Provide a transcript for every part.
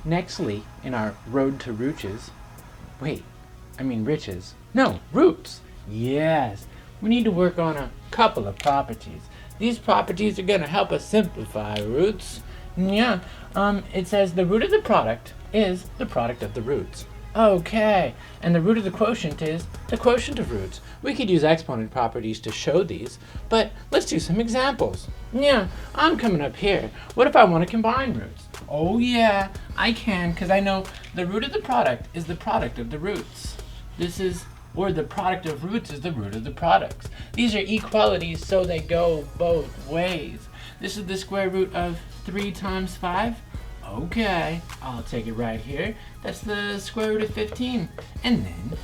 Nextly, in our road to riches, riches. No, roots. Yes, we need to work on a couple of properties. These properties are going to help us simplify roots. Yeah, it says the root of the product is the product of the roots. Okay, and the root of the quotient is the quotient of roots. We could use exponent properties to show these, but let's do some examples. Yeah, I'm coming up here. What if I want to combine roots? Oh yeah, I can, because I know the root of the product is the product of the roots. Or the product of roots is the root of the products. These are equalities, so they go both ways. This is the square root of 3 times 5. Okay, I'll take it right here. That's the square root of 15. And then,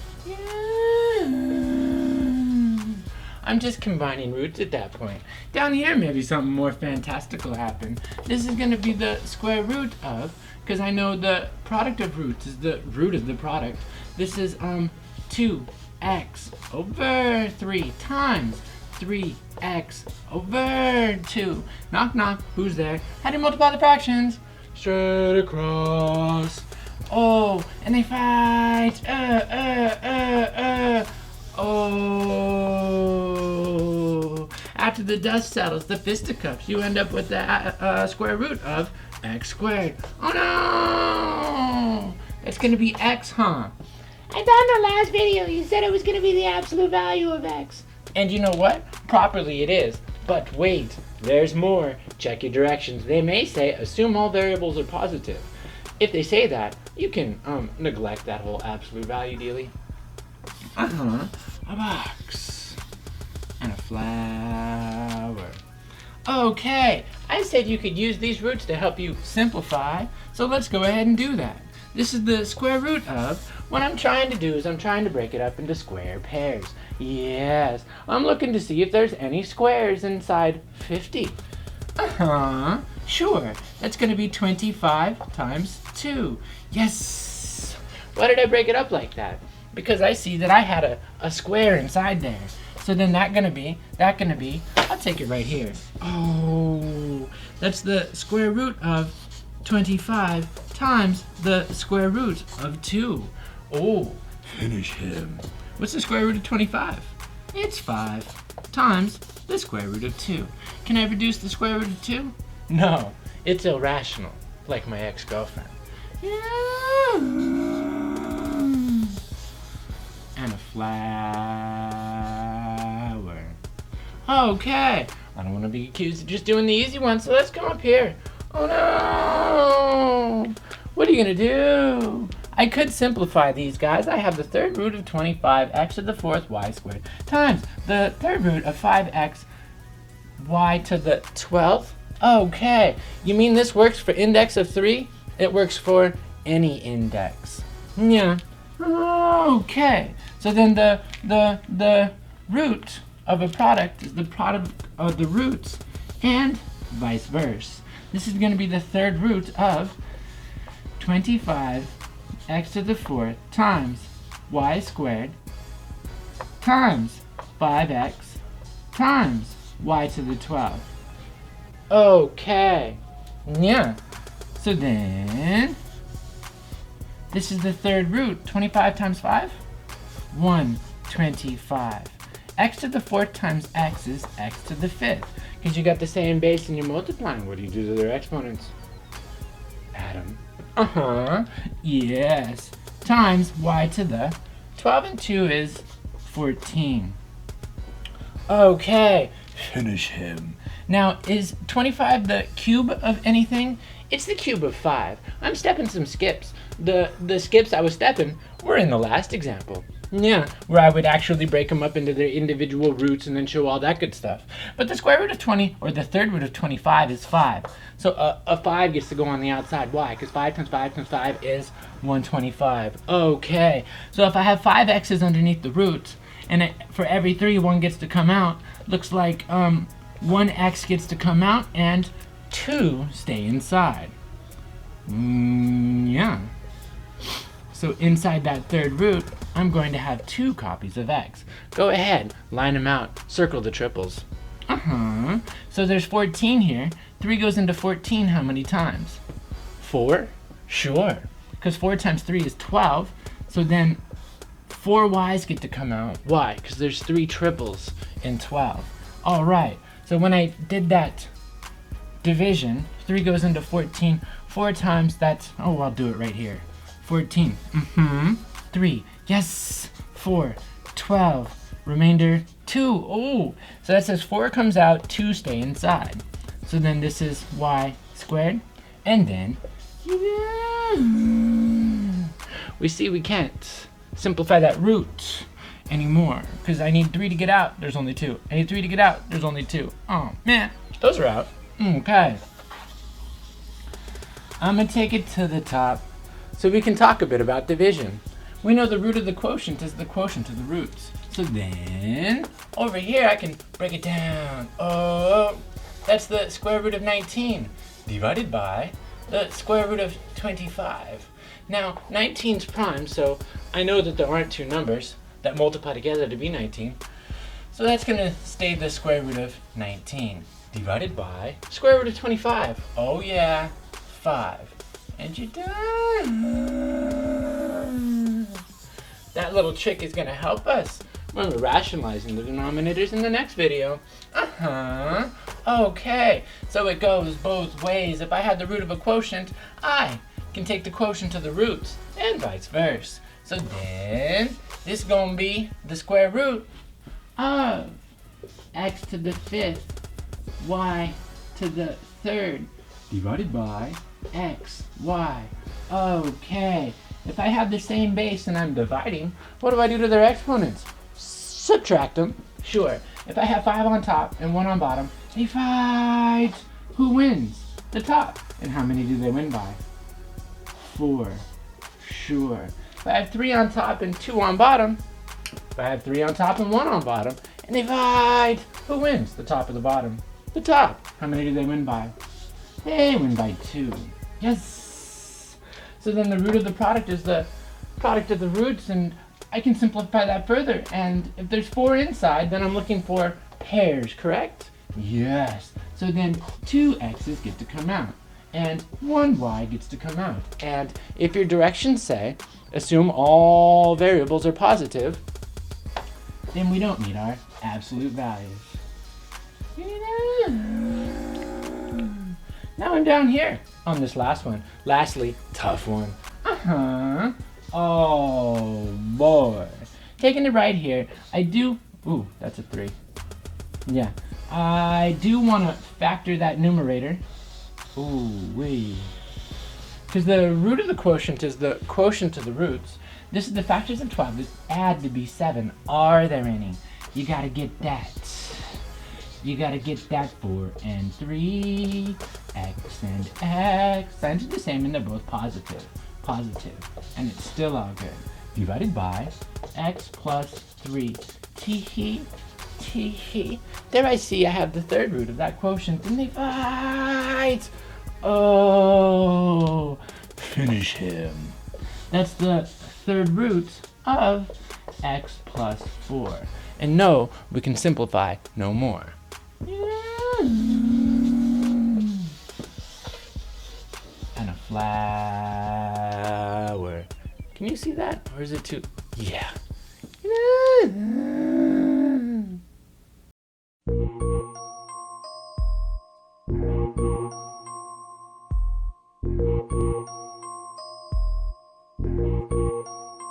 I'm just combining roots at that point. Down here, maybe something more fantastic will happen. This is going to be the square root of, because I know the product of roots is the root of the product. This is 2x over 3 times 3x over 2. Knock, knock. Who's there? How do you multiply the fractions? Straight across. Oh, and they fight. Oh. After the dust settles, the fisticuffs, you end up with the square root of x squared. Oh no! It's going to be x, huh? I thought in the last video you said it was going to be the absolute value of x. And you know what? Properly it is. But wait, there's more. Check your directions. They may say assume all variables are positive. If they say that, you can neglect that whole absolute value dealie. A box. And a flower. Okay, I said you could use these roots to help you simplify, so let's go ahead and do that. This is the square root of, what I'm trying to do is I'm trying to break it up into square pairs. Yes, I'm looking to see if there's any squares inside 50. Sure, that's going to be 25 times 2. Yes! Why did I break it up like that? Because I see that I had a square inside there. So then that gonna be, I'll take it right here. Oh, that's the square root of 25 times the square root of 2. Oh, finish him. What's the square root of 25? It's 5 times the square root of 2. Can I reduce the square root of 2? No, it's irrational, like my ex-girlfriend. Yeah. And a flower. Okay, I don't want to be accused of just doing the easy one, so let's come up here. Oh no! What are you gonna do? I could simplify these guys. I have the third root of 25 x to the fourth y squared times the third root of 5x y to the 12th. Okay, you mean this works for index of 3? It works for any index. Yeah. Okay, so then the root of a product is the product of the roots, and vice versa. This is going to be the third root of 25 x to the fourth times y squared times 5x times y to the 12th. Okay, yeah. So then, this is the third root. 25 times 5? 125. X to the fourth times x is x to the fifth. Because you got the same base and you're multiplying. What do you do to their exponents? Add them. Yes. Times y to the 12 and 2 is 14. Okay. Finish him. Now, is 25 the cube of anything? It's the cube of 5. I'm stepping some skips. The skips I was stepping were in the last example. Yeah, where I would actually break them up into their individual roots and then show all that good stuff. But the square root of 20, or the third root of 25 is 5. So a 5 gets to go on the outside. Why? Because 5 times 5 times 5 is 125. Okay, so if I have 5 x's underneath the roots, and for every 3, 1 gets to come out, looks like 1 x gets to come out and 2 stay inside. Yeah. So inside that third root, I'm going to have 2 copies of x. Go ahead, line them out, circle the triples. So there's 14 here. 3 goes into 14 how many times? 4? Sure, because 4 times 3 is 12. So then 4 y's get to come out. Why? Because there's 3 triples in 12. All right, so when I did that division, 3 goes into 14. 4 times that's, oh, I'll do it right here. 14, 3, yes, 4, 12, remainder 2. Oh, so that says 4 comes out, 2 stay inside. So then this is y squared, and then we see we can't simplify that root anymore because I need 3 to get out, there's only 2. I need 3 to get out, there's only 2. Oh man, those are out. Okay. I'm gonna take it to the top so we can talk a bit about division. We know the root of the quotient is the quotient of the roots. So then, over here I can break it down. Oh, that's the square root of 19 divided by the square root of 25. Now, 19's prime, so I know that there aren't 2 numbers that multiply together to be 19. So that's gonna stay the square root of 19 divided by square root of 25. Oh yeah, 5. And you're done. That little trick is gonna help us when we're rationalizing the denominators in the next video. Okay, so it goes both ways. If I had the root of a quotient, I can take the quotient of the roots, and vice versa. So then, this is gonna be the square root of x to the 5th, y to the 3rd, divided by x, y. Okay, if I have the same base and I'm dividing, what do I do to their exponents? Subtract them. Sure, if I have 5 on top and 1 on bottom, they fight. Who wins? The top. And how many do they win by? 4. Sure. If I have 3 on top and 2 on bottom, if I have 3 on top and 1 on bottom, and they fight, who wins? The top or the bottom? The top. How many do they win by? They win by 2. Yes. So then the root of the product is the product of the roots, and I can simplify that further. And if there's 4 inside, then I'm looking for pairs, correct? Yes. So then 2 x's get to come out, and 1 y gets to come out. And if your directions say, assume all variables are positive, then we don't need our absolute values. Now I'm down here on this last one. Lastly, tough one. Oh boy. Taking it right here, I do, ooh, that's a 3. Yeah, I do want to factor that numerator. Ooh, wee. Because the root of the quotient is the quotient of the roots. This is the factors of 12. This add to be 7. Are there any? You gotta get that. You gotta get that 4 and 3, x and x. Signs are the same and they're both positive. Positive. And it's still all good. Divided by x plus 3. Tee-hee. Tee-hee. There I see I have the 3rd root of that quotient and they fight. Oh, finish him. That's the 3rd root of x plus 4. And no, we can simplify no more. And a flower. Can you see that? Or is it too? Yeah.